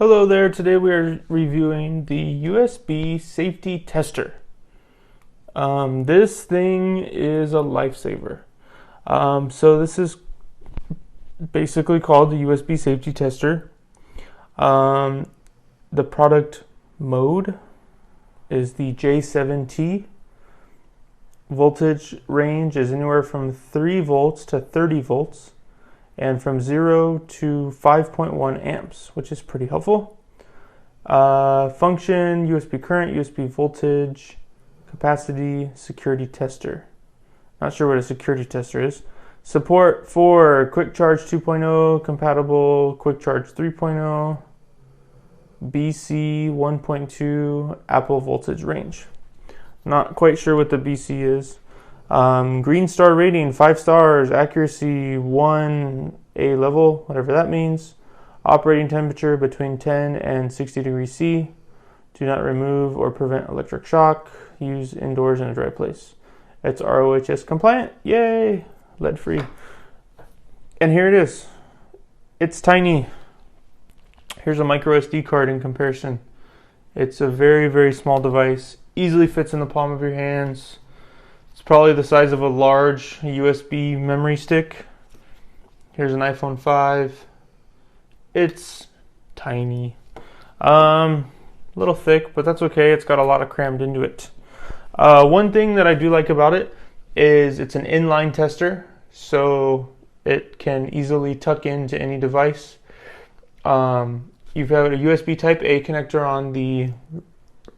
Hello there, today we are reviewing the USB Safety Tester. This thing is a lifesaver. So this is basically called the USB Safety Tester. The product mode is the J7T. Voltage range is anywhere from 3 volts to 30 volts. And from 0 to 5.1 amps, which is pretty helpful. Function, USB current, USB voltage, capacity, security tester. Not sure what a security tester is. Support for Quick Charge 2.0, compatible Quick Charge 3.0, BC 1.2, Apple voltage range. Not quite sure what the BC is. Green star rating, 5 stars, accuracy 1 A level, whatever that means. Operating temperature between 10 and 60 degrees C. Do not remove or prevent electric shock. Use indoors in a dry place. It's RoHS compliant. Yay! Lead free. And here it is. It's tiny. Here's a micro SD card in comparison. It's a very, very small device. Easily fits in the palm of your hands. It's probably the size of a large USB memory stick. Here's an iPhone 5. It's tiny. A little thick, but that's okay. It's got a lot of crammed into it. One thing that I do like about it is it's an inline tester, so it can easily tuck into any device. You've got a USB Type A connector on the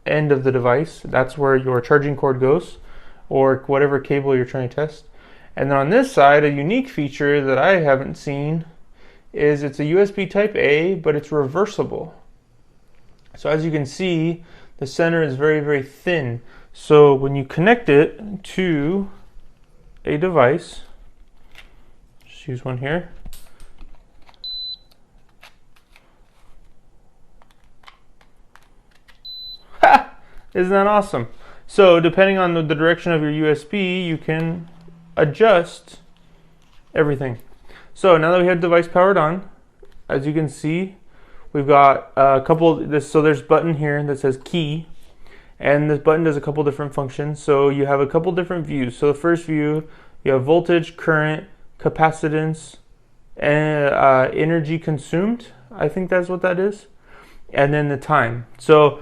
end of the device. That's where your charging cord goes, or whatever cable you're trying to test. And then on this side, a unique feature that I haven't seen is it's a USB Type A, but it's reversible. So as you can see, the center is very, very thin. So when you connect it to a device, just use one here. Ha! Isn't that awesome? So depending on the direction of your USB, you can adjust everything. So now that we have the device powered on, as you can see, we've got a couple, so there's a button here that says key, and this button does a couple different functions. So you have a couple different views. So the first view, you have voltage, current, capacitance, and energy consumed. I think that's what that is. And then the time. So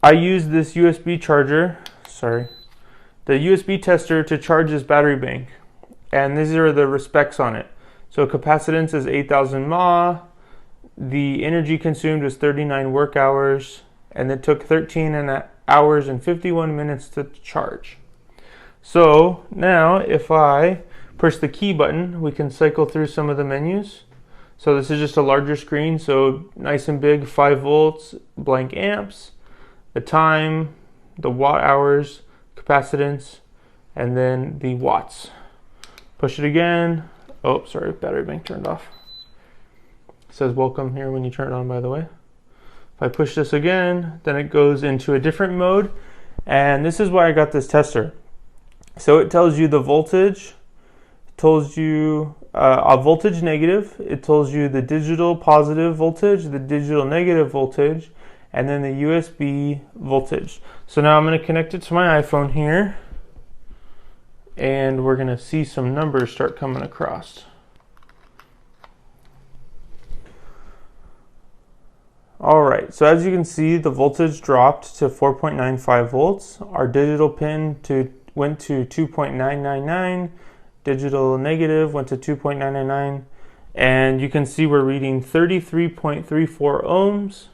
I use this USB charger, the USB tester to charge this battery bank. And these are the specs on it. So capacitance is 8,000 mAh. The energy consumed is 39 work hours. And it took 13 hours and 51 minutes to charge. So now if I push the key button, we can cycle through some of the menus. So this is just a larger screen, so nice and big, 5 volts, blank amps. The time, the watt hours, capacitance, and then the watts. Push it again. Oh, sorry, battery bank turned off. It says welcome here when you turn it on, by the way. If I push this again, then it goes into a different mode. And this is why I got this tester. So it tells you the voltage, it tells you a voltage negative, it tells you the digital positive voltage, the digital negative voltage, and then the USB voltage. So now I'm going to connect it to my iPhone here, and we're going to see some numbers start coming across. Alright, so as you can see, the voltage dropped to 4.95 volts. Our digital pin went to 2.999. Digital negative went to 2.999. And you can see we're reading 33.34 ohms.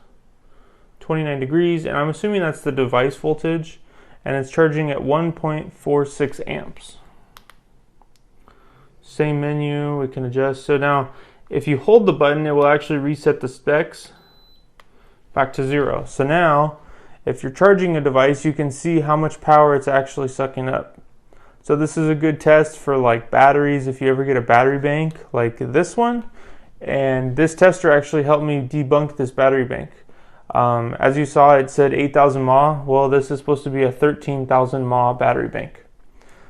29 degrees, and I'm assuming that's the device voltage, and it's charging at 1.46 amps. Same menu, we can adjust. So now if you hold the button, it will actually reset the specs back to 0. So now if you're charging a device, you can see how much power it's actually sucking up. So this is a good test for like batteries if you ever get a battery bank like this one, and this tester actually helped me debunk this battery bank. As you saw, it said 8,000 mAh. Well, this is supposed to be a 13,000 mAh battery bank.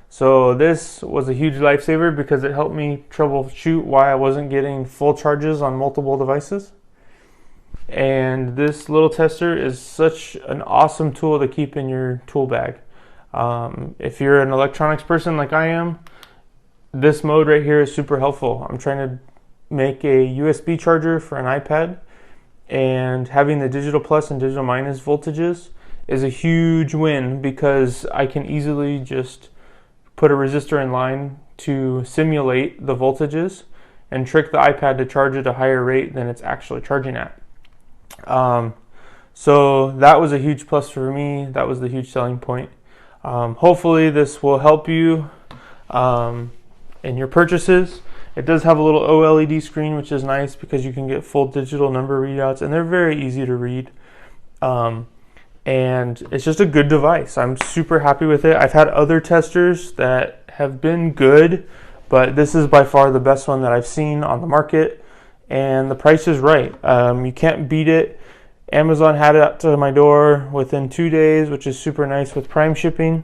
So this was a huge lifesaver because it helped me troubleshoot why I wasn't getting full charges on multiple devices. And this little tester is such an awesome tool to keep in your tool bag. If you're an electronics person like I am, this mode right here is super helpful. I'm trying to make a USB charger for an iPad, and having the digital plus and digital minus voltages is a huge win, because I can easily just put a resistor in line to simulate the voltages and trick the iPad to charge at a higher rate than it's actually charging at. So that was a huge plus for me. That was the huge selling point. Hopefully this will help you in your purchases. It does have a little OLED screen, which is nice because you can get full digital number readouts, and they're very easy to read. And it's just a good device. I'm super happy with it. I've had other testers that have been good, but this is by far the best one that I've seen on the market, and the price is right. You can't beat it. Amazon had it out to my door within 2 days, which is super nice with Prime shipping.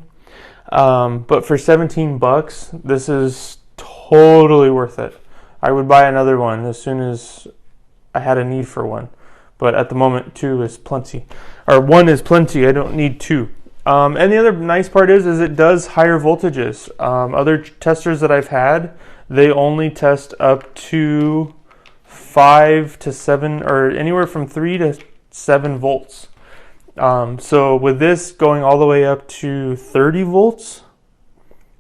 But for $17, this is totally worth it. I would buy another one as soon as I had a need for one. But at the moment, 2 is plenty. Or 1 is plenty. I don't need 2. And the other nice part is it does higher voltages. Other testers that I've had, they only test up to 5 to 7, or anywhere from 3 to 7 volts. So with this going all the way up to 30 volts,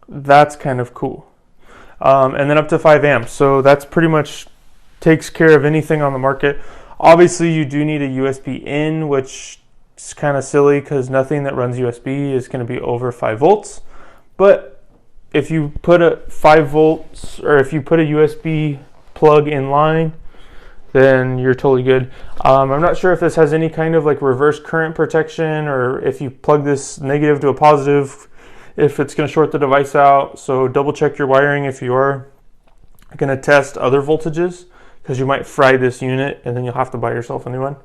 that's kind of cool. And then up to 5 amps. So that's pretty much takes care of anything on the market. Obviously, you do need a USB in, which is kind of silly because nothing that runs USB is going to be over 5 volts. But if you put a 5 volts, or if you put a USB plug in line, then you're totally good. I'm not sure if this has any kind of like reverse current protection, or if you plug this negative to a positive, if it's going to short the device out. So double check your wiring if you are going to test other voltages, because you might fry this unit and then you'll have to buy yourself a new one.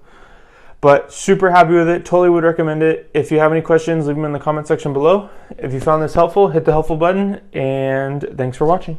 But super happy with it. Totally would recommend it. If you have any questions, leave them in the comment section below. If you found this helpful, hit the helpful button, and thanks for watching.